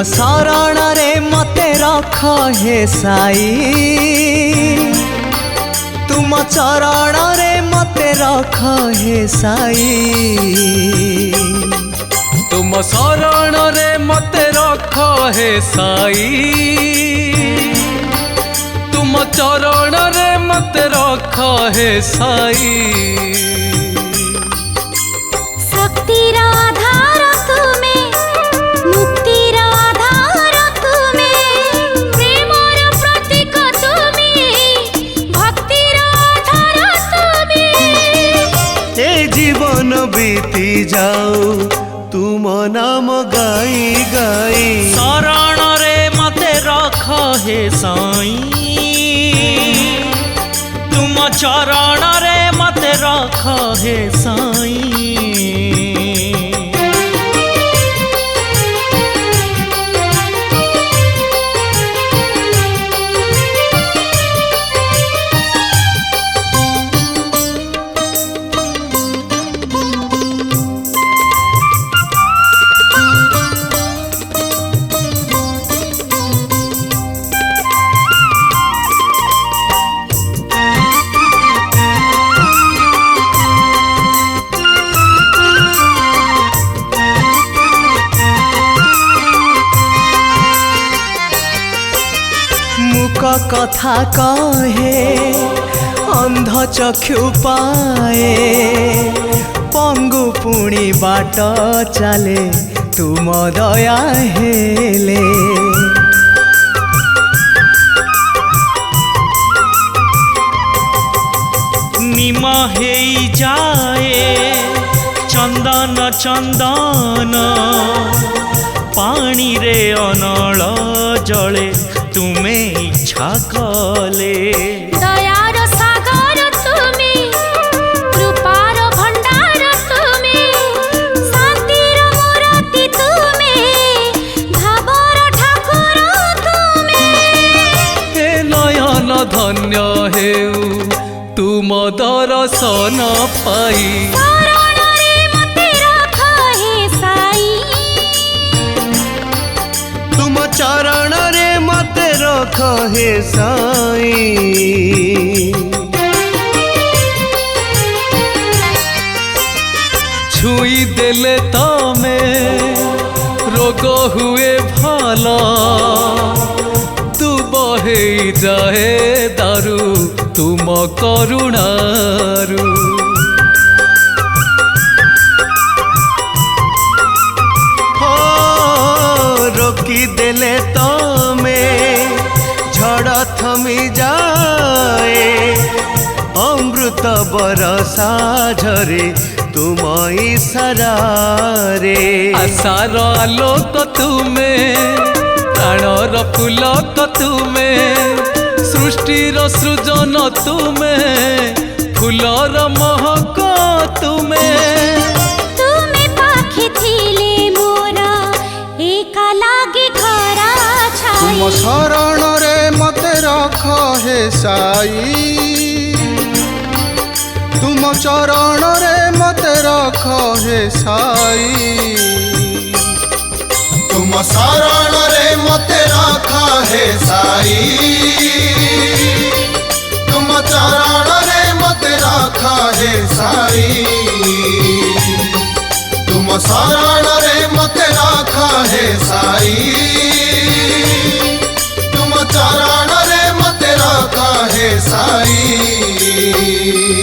शरण रे मते रख हे साई, तुम चरण रे मते रख हे साई। तुम शरण रे मते रख हे साई, तुम चरण रे मते रख हे साई। शक्तिर आधार तुमे, मुक्तिर आधार तुमे, प्रेमर प्रतीक तुमे, भक्तिर आधार तुमे। ए जीवन बीती जाओ तुम नाम गाई गाई, शरण रे मते रख हे साई, तुम चरण रे मते रख हे साई। मुक कथा कहे अंध चक्षु पाए, पंगु पुणी बाट चले तुम दया हेले। निम हेई जाए चंदन चंदन, पानी रे अनल जले तुमे इच्छा कले। दयार सागर तुमे, कृपार भंडार तुमे, शांतिर मूर्ति तुमे, भावर ठाकुर तुमे। हे नयन धन्य हेउ तुम दर्शन पाई, शरण रे मते रख हे साई, तुम चरण रे मते रख हे साई। छुई देले तमे रोग हुए भला, तू बहे जाए दारू तुम करुणारू। हो रोकी देले तमे झड़ थमी जाए, अमृत बरसा झरे तुम इशारारे। आशार आलोक तुमे, प्राणर पुलक तुमे, सृष्टिर सृजन तुमे, फुलर महक तुमे। तुमे पाखी थिले मोरा एका लागे खरा छाई, तुम शरण रे मते रख हे साई, तुम चरण रे मते रख हे साई। तुम शरण रे मते रख हे साई, तुम चरण रे मते रख हे साई।